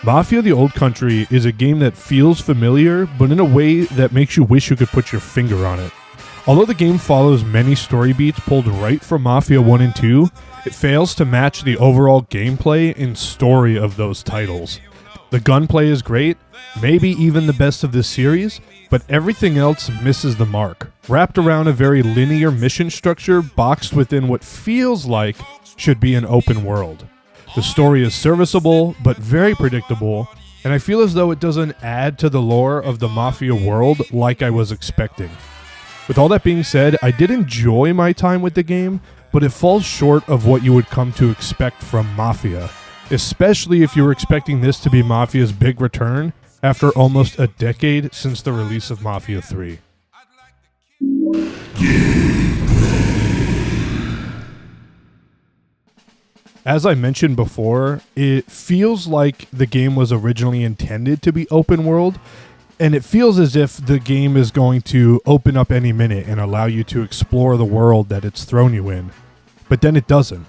Mafia: The Old Country is a game that feels familiar, but in a way that makes you wish you could put your finger on it. Although the game follows many story beats pulled right from Mafia 1 and 2, it fails to match the overall gameplay and story of those titles. The gunplay is great, maybe even the best of this series, but everything else misses the mark, wrapped around a very linear mission structure boxed within what feels like should be an open world. The story is serviceable, but very predictable, and I feel as though it doesn't add to the lore of the Mafia world like I was expecting. With all that being said, I did enjoy my time with the game, but it falls short of what you would come to expect from Mafia, especially if you were expecting this to be Mafia's big return after almost a decade since the release of Mafia 3. As I mentioned before, it feels like the game was originally intended to be open world, and it feels as if the game is going to open up any minute and allow you to explore the world that it's thrown you in. But then it doesn't.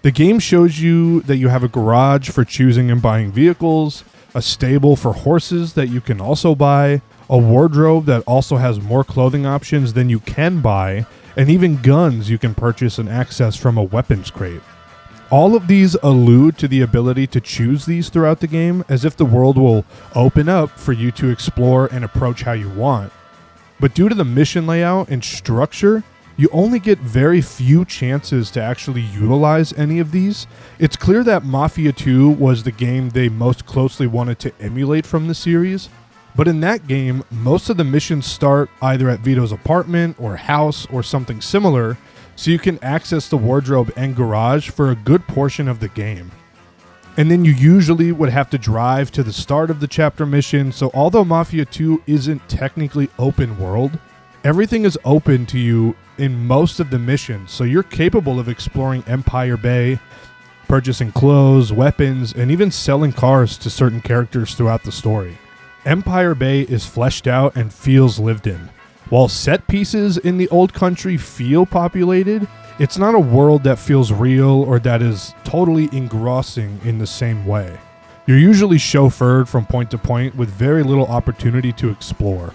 The game shows you that you have a garage for choosing and buying vehicles, a stable for horses that you can also buy, a wardrobe that also has more clothing options than you can buy, and even guns you can purchase and access from a weapons crate. All of these allude to the ability to choose these throughout the game, as if the world will open up for you to explore and approach how you want. But due to the mission layout and structure, you only get very few chances to actually utilize any of these. It's clear that Mafia 2 was the game they most closely wanted to emulate from the series, but in that game, most of the missions start either at Vito's apartment or house or something similar, so you can access the wardrobe and garage for a good portion of the game. And then you usually would have to drive to the start of the chapter mission, so although Mafia 2 isn't technically open world, everything is open to you in most of the missions, so you're capable of exploring Empire Bay, purchasing clothes, weapons, and even selling cars to certain characters throughout the story. Empire Bay is fleshed out and feels lived in. While set pieces in the Old Country feel populated, it's not a world that feels real or that is totally engrossing in the same way. You're usually chauffeured from point to point with very little opportunity to explore.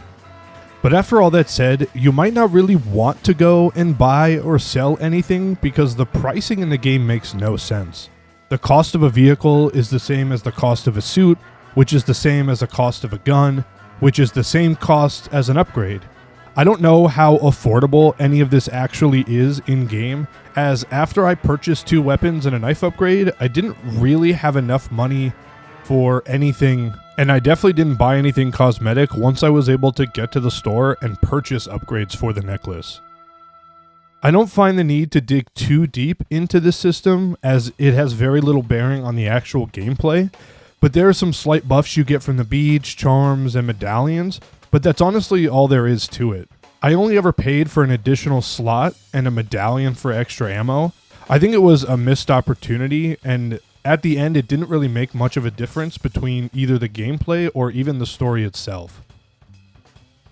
But after all that said, you might not really want to go and buy or sell anything because the pricing in the game makes no sense. The cost of a vehicle is the same as the cost of a suit, which is the same as the cost of a gun, which is the same cost as an upgrade. I don't know how affordable any of this actually is in-game, as after I purchased 2 weapons and a knife upgrade, I didn't really have enough money for anything, and I definitely didn't buy anything cosmetic once I was able to get to the store and purchase upgrades for the necklace. I don't find the need to dig too deep into this system, as it has very little bearing on the actual gameplay, but there are some slight buffs you get from the beads, charms, and medallions, but that's honestly all there is to it. I only ever paid for an additional slot and a medallion for extra ammo. I think it was a missed opportunity, and at the end it didn't really make much of a difference between either the gameplay or even the story itself.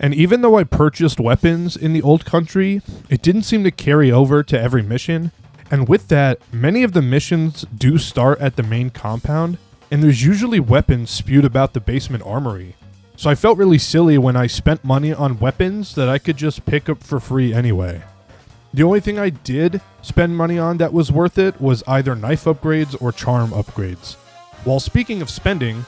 And even though I purchased weapons in the Old Country, it didn't seem to carry over to every mission, and with that, many of the missions do start at the main compound, and there's usually weapons spewed about the basement armory. So I felt really silly when I spent money on weapons that I could just pick up for free anyway. The only thing I did spend money on that was worth it was either knife upgrades or charm upgrades. While speaking of spending,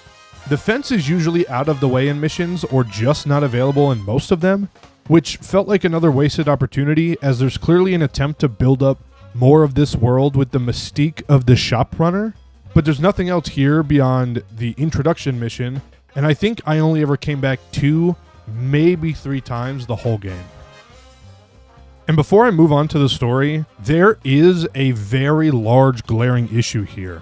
the fence is usually out of the way in missions or just not available in most of them, which felt like another wasted opportunity, as there's clearly an attempt to build up more of this world with the mystique of the shop runner, but there's nothing else here beyond the introduction mission, and I think I only ever came back 2, maybe 3 times the whole game. And before I move on to the story, there is a very large glaring issue here.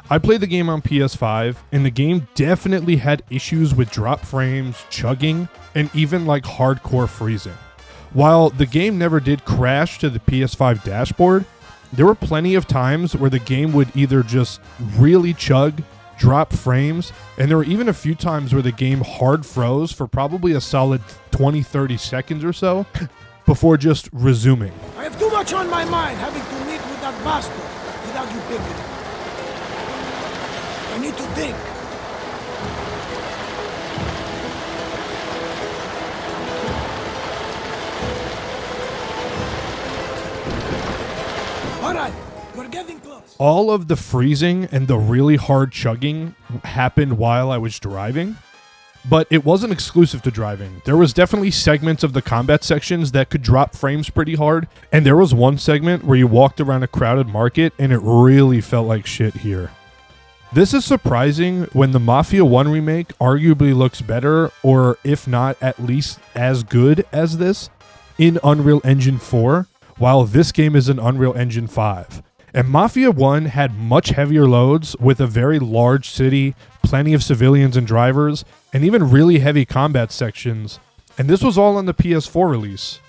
I played the game on PS5, and the game definitely had issues with drop frames, chugging, and even like hardcore freezing. While the game never did crash to the PS5 dashboard, there were plenty of times where the game would either just really chug, drop frames, and there were even a few times where the game hard froze for probably a solid 20-30 seconds or so before just resuming. I have too much on my mind having to meet with that bastard without you picking. I need to think. All right, we're getting close. All of the freezing and the really hard chugging happened while I was driving, but it wasn't exclusive to driving. There was definitely segments of the combat sections that could drop frames pretty hard, and there was one segment where you walked around a crowded market and it really felt like shit here. This is surprising when the Mafia 1 remake arguably looks better, or if not at least as good as this, in Unreal Engine 4, while this game is in Unreal Engine 5. And Mafia 1 had much heavier loads with a very large city, plenty of civilians and drivers, and even really heavy combat sections, and this was all on the PS4 release.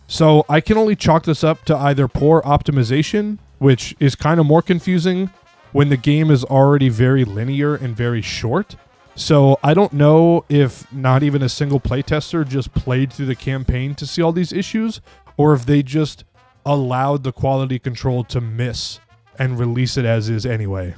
So I can only chalk this up to either poor optimization, which is kind of more confusing when the game is already very linear and very short. So I don't know if not even a single playtester just played through the campaign to see all these issues, or if they just allowed the quality control to miss and release it as is anyway.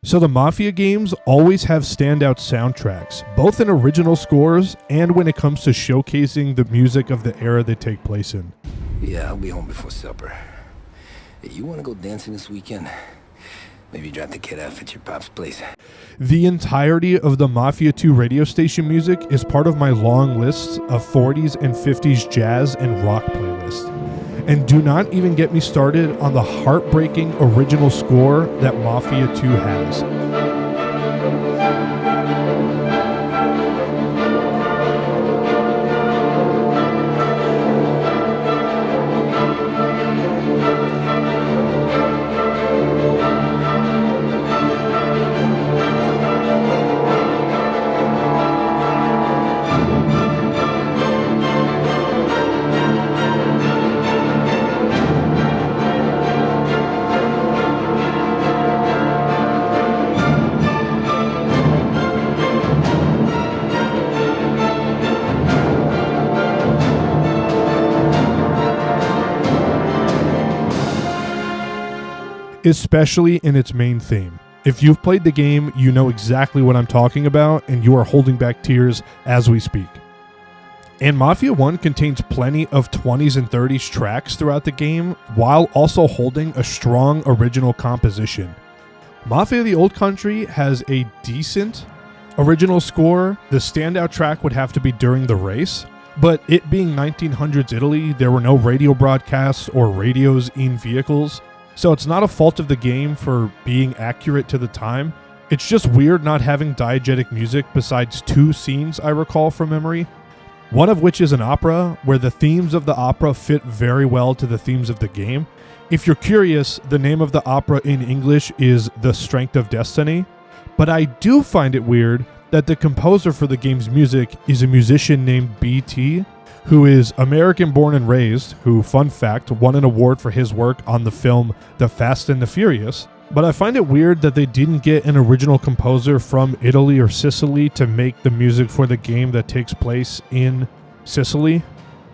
So the Mafia games always have standout soundtracks, both in original scores and when it comes to showcasing the music of the era they take place in. Yeah, I'll be home before supper. Hey, you want to go dancing this weekend? Maybe drop the kid off at your pop's place. The entirety of the Mafia 2 radio station music is part of my long list of 40s and 50s jazz and rock playlist. And do not even get me started on the heartbreaking original score that Mafia 2 has. Especially in its main theme. If you've played the game, you know exactly what I'm talking about, and you are holding back tears as we speak. And Mafia 1 contains plenty of 20s and 30s tracks throughout the game, while also holding a strong original composition. Mafia the Old Country has a decent original score. The standout track would have to be During the Race, but it being 1900s Italy, there were no radio broadcasts or radios in vehicles. So it's not a fault of the game for being accurate to the time. It's just weird not having diegetic music besides two scenes I recall from memory. One of which is an opera, where the themes of the opera fit very well to the themes of the game. If you're curious, the name of the opera in English is The Strength of Destiny. But I do find it weird that the composer for the game's music is a musician named B.T., who is American born and raised, who, fun fact, won an award for his work on the film The Fast and the Furious. But I find it weird that they didn't get an original composer from Italy or Sicily to make the music for the game that takes place in Sicily.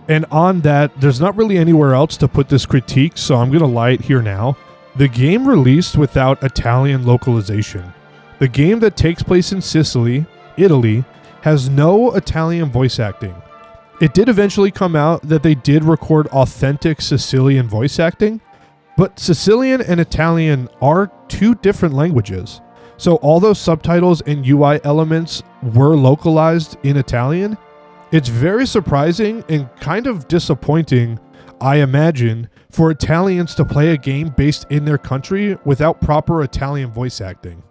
And on that, there's not really anywhere else to put this critique, so I'm going to lie it here now. The game released without Italian localization. The game that takes place in Sicily, Italy, has no Italian voice acting. It did eventually come out that they did record authentic Sicilian voice acting, but Sicilian and Italian are two different languages. So all those subtitles and UI elements were localized in Italian. It's very surprising and kind of disappointing, I imagine, for Italians to play a game based in their country without proper Italian voice acting.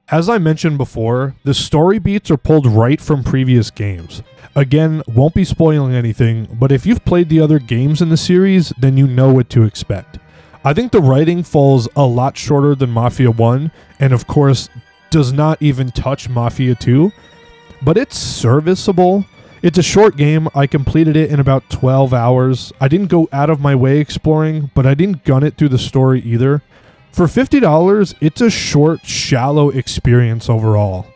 As I mentioned before, the story beats are pulled right from previous games. Again, won't be spoiling anything, but if you've played the other games in the series, then you know what to expect. I think the writing falls a lot shorter than Mafia 1, and of course, does not even touch Mafia 2, but it's serviceable. It's a short game. I completed it in about 12 hours. I didn't go out of my way exploring, but I didn't gun it through the story either. For $50, it's a short, shallow experience overall.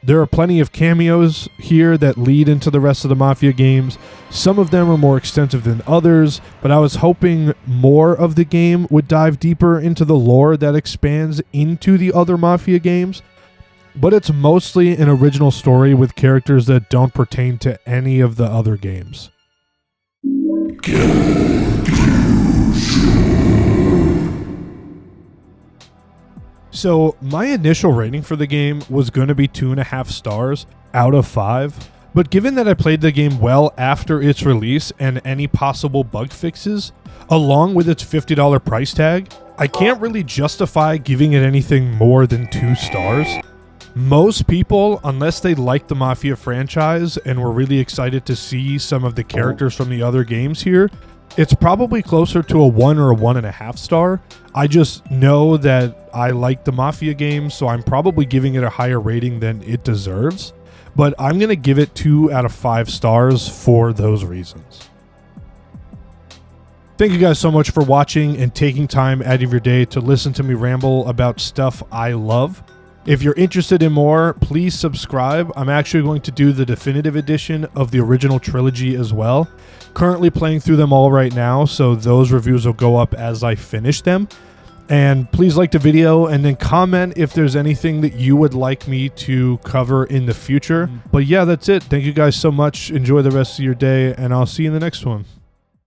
There are plenty of cameos here that lead into the rest of the Mafia games. Some of them are more extensive than others, but I was hoping more of the game would dive deeper into the lore that expands into the other Mafia games. But it's mostly an original story with characters that don't pertain to any of the other games. So my initial rating for the game was going to be 2.5 stars out of 5, but given that I played the game well after its release and any possible bug fixes, along with its $50 price tag, I can't really justify giving it anything more than 2 stars. Most people, unless they like the Mafia franchise and were really excited to see some of the characters from the other games here, it's probably closer to a 1 or a 1.5 star. I just know that I like the Mafia games, so I'm probably giving it a higher rating than it deserves. But I'm going to give it 2 out of 5 stars for those reasons. Thank you guys so much for watching and taking time out of your day to listen to me ramble about stuff I love. If you're interested in more, please subscribe. I'm actually going to do the definitive edition of the original trilogy as well. Currently playing through them all right now, so those reviews will go up as I finish them. And please like the video and then comment if there's anything that you would like me to cover in the future. But yeah, that's it. Thank you guys so much. Enjoy the rest of your day, and I'll see you in the next one.